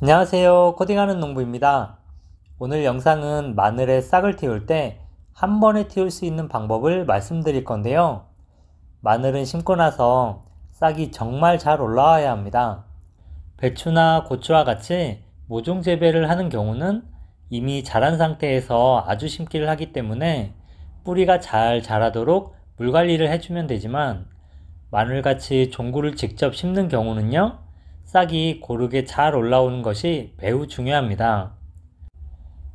안녕하세요. 코딩하는 농부입니다. 오늘 영상은 마늘에 싹을 틔울 때 한 번에 틔울 수 있는 방법을 말씀드릴 건데요. 마늘은 심고 나서 싹이 정말 잘 올라와야 합니다. 배추나 고추와 같이 모종 재배를 하는 경우는 이미 자란 상태에서 아주 심기를 하기 때문에 뿌리가 잘 자라도록 물 관리를 해주면 되지만 마늘같이 종구를 직접 심는 경우는요, 싹이 고르게 잘 올라오는 것이 매우 중요합니다.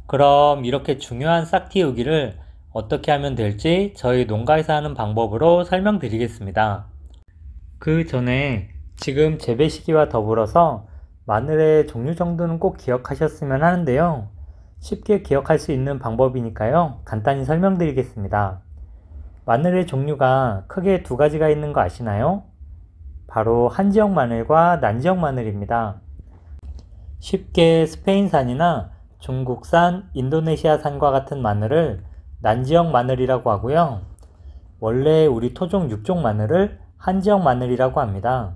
그럼 이렇게 중요한 싹 틔우기를 어떻게 하면 될지 저희 농가에서 하는 방법으로 설명드리겠습니다. 그 전에 지금 재배 시기와 더불어서 마늘의 종류 정도는 꼭 기억하셨으면 하는데요. 쉽게 기억할 수 있는 방법이니까요. 간단히 설명드리겠습니다. 마늘의 종류가 크게 두 가지가 있는 거 아시나요? 바로 한지역 마늘과 난지역 마늘입니다. 쉽게 스페인산이나 중국산, 인도네시아산과 같은 마늘을 난지역 마늘이라고 하고요. 원래 우리 토종 육종 마늘을 한지역 마늘이라고 합니다.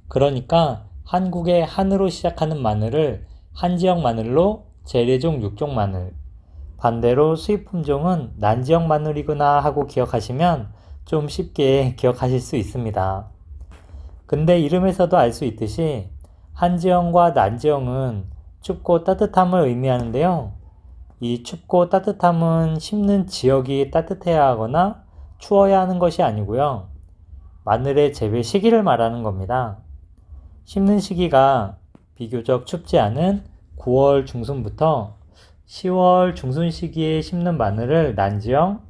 그러니까 한국의 한으로 시작하는 마늘을 한지역 마늘로 재래종 육종 마늘, 반대로 수입 품종은 난지역 마늘이구나 하고 기억하시면 좀 쉽게 기억하실 수 있습니다. 근데 이름에서도 알 수 있듯이 한지형과 난지형은 춥고 따뜻함을 의미하는데요. 이 춥고 따뜻함은 심는 지역이 따뜻해야 하거나 추워야 하는 것이 아니고요. 마늘의 재배 시기를 말하는 겁니다. 심는 시기가 비교적 춥지 않은 9월 중순부터 10월 중순 시기에 심는 마늘을 난지형,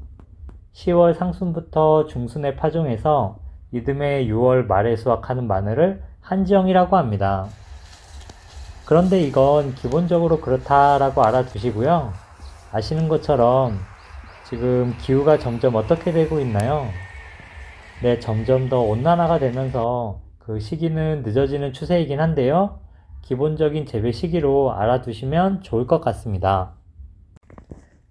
10월 상순부터 중순에 파종해서 이듬해 6월 말에 수확하는 마늘을 한지형이라고 합니다. 그런데 이건 기본적으로 그렇다라고 알아두시고요. 아시는 것처럼 지금 기후가 점점 어떻게 되고 있나요? 네, 점점 더 온난화가 되면서 그 시기는 늦어지는 추세이긴 한데요. 기본적인 재배 시기로 알아두시면 좋을 것 같습니다.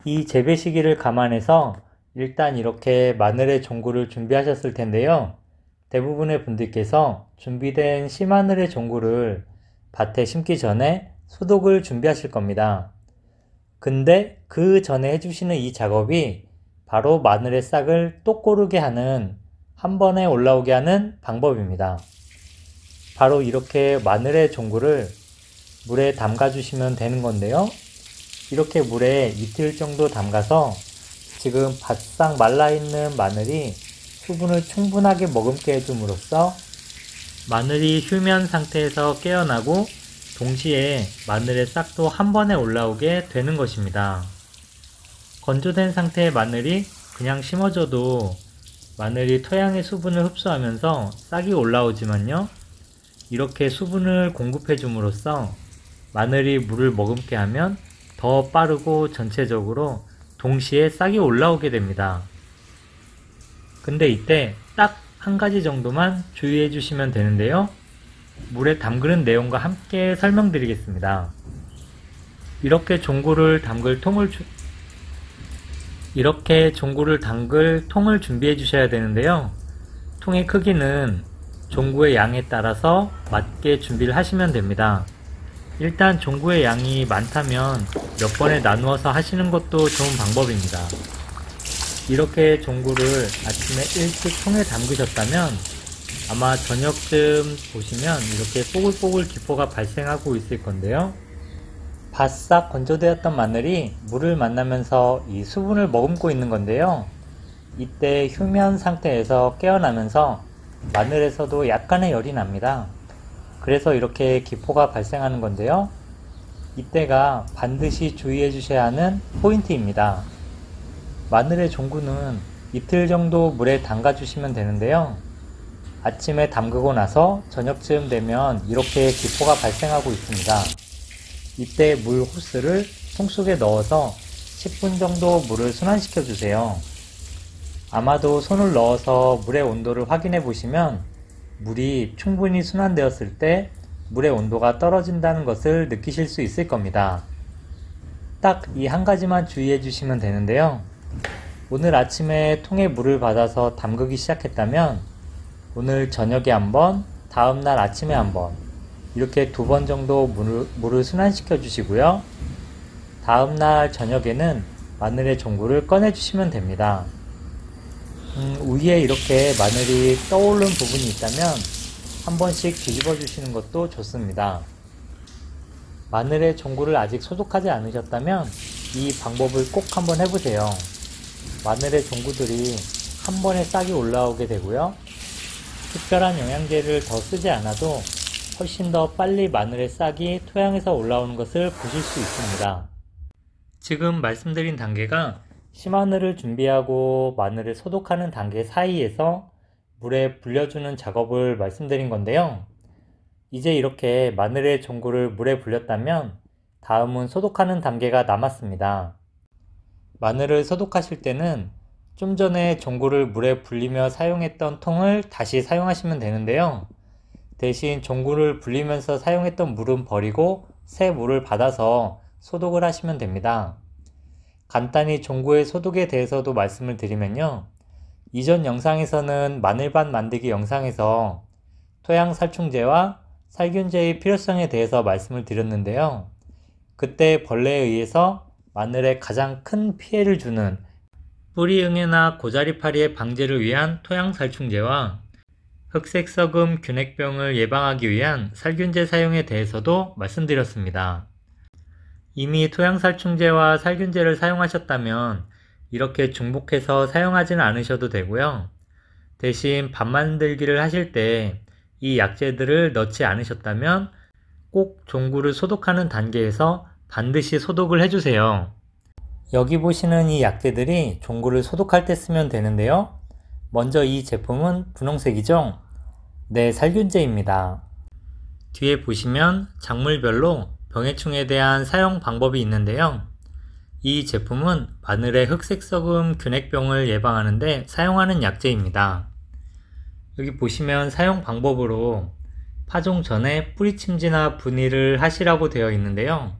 이 재배 시기를 감안해서 일단 이렇게 마늘의 종구를 준비하셨을 텐데요. 대부분의 분들께서 준비된 씨마늘의 종구를 밭에 심기 전에 소독을 준비하실 겁니다. 근데 그 전에 해주시는 이 작업이 바로 마늘의 싹을 똑고르게 하는, 한 번에 올라오게 하는 방법입니다. 바로 이렇게 마늘의 종구를 물에 담가 주시면 되는 건데요. 이렇게 물에 이틀 정도 담가서 지금 바싹 말라있는 마늘이 수분을 충분하게 머금게 해줌으로써 마늘이 휴면 상태에서 깨어나고 동시에 마늘의 싹도 한 번에 올라오게 되는 것입니다. 건조된 상태의 마늘이 그냥 심어져도 마늘이 토양의 수분을 흡수하면서 싹이 올라오지만요. 이렇게 수분을 공급해 줌으로써 마늘이 물을 머금게 하면 더 빠르고 전체적으로 동시에 싹이 올라오게 됩니다. 근데 이때 딱 한 가지 정도만 주의해 주시면 되는데요. 물에 담그는 내용과 함께 설명드리겠습니다. 이렇게 종구를 담글 통을 준비해 주셔야 되는데요. 통의 크기는 종구의 양에 따라서 맞게 준비를 하시면 됩니다. 일단 종구의 양이 많다면 몇 번에 나누어서 하시는 것도 좋은 방법입니다. 이렇게 종구를 아침에 일찍 통에 담그셨다면 아마 저녁쯤 보시면 이렇게 뽀글뽀글 기포가 발생하고 있을 건데요. 바싹 건조되었던 마늘이 물을 만나면서 이 수분을 머금고 있는 건데요. 이때 휴면 상태에서 깨어나면서 마늘에서도 약간의 열이 납니다. 그래서 이렇게 기포가 발생하는 건데요. 이때가 반드시 주의해 주셔야 하는 포인트입니다. 마늘의 종구는 이틀 정도 물에 담가 주시면 되는데요. 아침에 담그고 나서 저녁쯤 되면 이렇게 기포가 발생하고 있습니다. 이때 물 호스를 통 속에 넣어서 10분 정도 물을 순환시켜 주세요. 아마도 손을 넣어서 물의 온도를 확인해 보시면 물이 충분히 순환되었을 때 물의 온도가 떨어진다는 것을 느끼실 수 있을 겁니다. 딱 이 한 가지만 주의해 주시면 되는데요. 오늘 아침에 통에 물을 받아서 담그기 시작했다면 오늘 저녁에 한번, 다음날 아침에 한번 이렇게 2번 정도 물을 순환시켜 주시고요. 다음날 저녁에는 마늘의 종구를 꺼내 주시면 됩니다. 위에 이렇게 마늘이 떠오른 부분이 있다면 한 번씩 뒤집어 주시는 것도 좋습니다. 마늘의 종구를 아직 소독하지 않으셨다면 이 방법을 꼭 한번 해보세요. 마늘의 종구들이 한 번에 싹이 올라오게 되고요. 특별한 영양제를 더 쓰지 않아도 훨씬 더 빨리 마늘의 싹이 토양에서 올라오는 것을 보실 수 있습니다. 지금 말씀드린 단계가 씨마늘을 준비하고 마늘을 소독하는 단계 사이에서 물에 불려주는 작업을 말씀드린 건데요. 이제 이렇게 마늘의 종구를 물에 불렸다면 다음은 소독하는 단계가 남았습니다. 마늘을 소독하실 때는 좀 전에 종구를 물에 불리며 사용했던 통을 다시 사용하시면 되는데요. 대신 종구를 불리면서 사용했던 물은 버리고 새 물을 받아서 소독을 하시면 됩니다. 간단히 종구의 소독에 대해서도 말씀을 드리면요. 이전 영상에서는 마늘밭 만들기 영상에서 토양살충제와 살균제의 필요성에 대해서 말씀을 드렸는데요. 그때 벌레에 의해서 마늘에 가장 큰 피해를 주는 뿌리응애나 고자리파리의 방제를 위한 토양살충제와 흑색서금 균핵병을 예방하기 위한 살균제 사용에 대해서도 말씀드렸습니다. 이미 토양살충제와 살균제를 사용하셨다면 이렇게 중복해서 사용하지는 않으셔도 되고요. 대신 밥 만들기를 하실 때 이 약재들을 넣지 않으셨다면 꼭 종구를 소독하는 단계에서 반드시 소독을 해주세요. 여기 보시는 이 약재들이 종구를 소독할 때 쓰면 되는데요. 먼저 이 제품은 분홍색이죠? 네, 살균제입니다. 뒤에 보시면 작물별로 병해충에 대한 사용 방법이 있는데요. 이 제품은 마늘의 흑색서금 균핵병을 예방하는 데 사용하는 약재입니다. 여기 보시면 사용 방법으로 파종 전에 뿌리침지나 분해를 하시라고 되어 있는데요.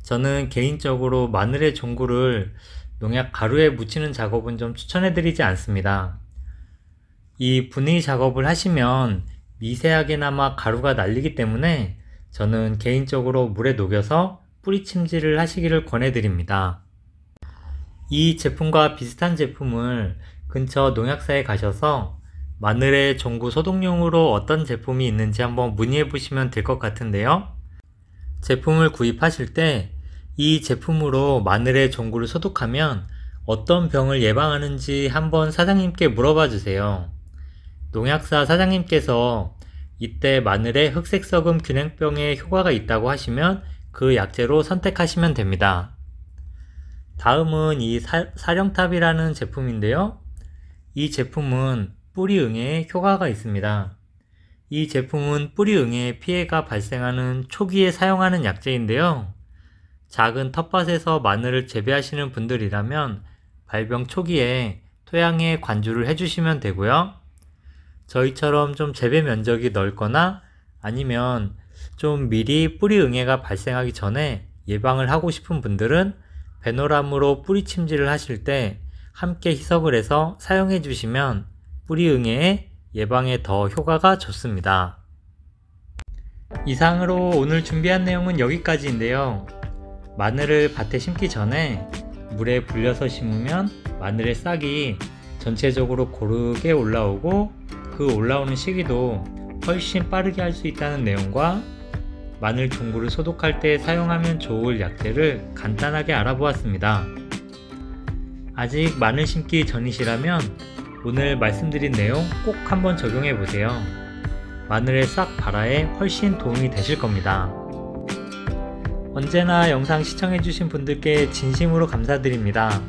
저는 개인적으로 마늘의 종구를 농약 가루에 묻히는 작업은 좀 추천해 드리지 않습니다. 이 분해 작업을 하시면 미세하게나마 가루가 날리기 때문에 저는 개인적으로 물에 녹여서 뿌리침지를 하시기를 권해드립니다. 이 제품과 비슷한 제품을 근처 농약사에 가셔서 마늘의 종구 소독용으로 어떤 제품이 있는지 한번 문의해 보시면 될 것 같은데요. 제품을 구입하실 때 이 제품으로 마늘의 종구를 소독하면 어떤 병을 예방하는지 한번 사장님께 물어봐 주세요. 농약사 사장님께서 이때 마늘에 흑색서금 균핵병에 효과가 있다고 하시면 그 약재로 선택하시면 됩니다. 다음은 이 사령탑이라는 제품인데요. 이 제품은 뿌리응애에 효과가 있습니다. 이 제품은 뿌리응애에 피해가 발생하는 초기에 사용하는 약재인데요. 작은 텃밭에서 마늘을 재배하시는 분들이라면 발병 초기에 토양에 관주를 해주시면 되고요. 저희처럼 좀 재배 면적이 넓거나 아니면 좀 미리 뿌리응애가 발생하기 전에 예방을 하고 싶은 분들은 베노람으로 뿌리침지를 하실 때 함께 희석을 해서 사용해 주시면 뿌리응애 예방에 더 효과가 좋습니다. 이상으로 오늘 준비한 내용은 여기까지인데요. 마늘을 밭에 심기 전에 물에 불려서 심으면 마늘의 싹이 전체적으로 고르게 올라오고 그 올라오는 시기도 훨씬 빠르게 할 수 있다는 내용과 마늘 종구를 소독할 때 사용하면 좋을 약재를 간단하게 알아보았습니다. 아직 마늘 심기 전이시라면 오늘 말씀드린 내용 꼭 한번 적용해 보세요. 마늘의 싹 발화에 훨씬 도움이 되실 겁니다. 언제나 영상 시청해주신 분들께 진심으로 감사드립니다.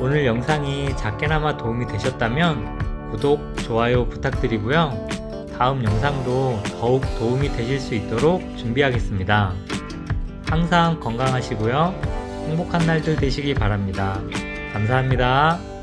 오늘 영상이 작게나마 도움이 되셨다면 구독, 좋아요 부탁드리고요. 다음 영상도 더욱 도움이 되실 수 있도록 준비하겠습니다. 항상 건강하시고요. 행복한 날들 되시기 바랍니다. 감사합니다.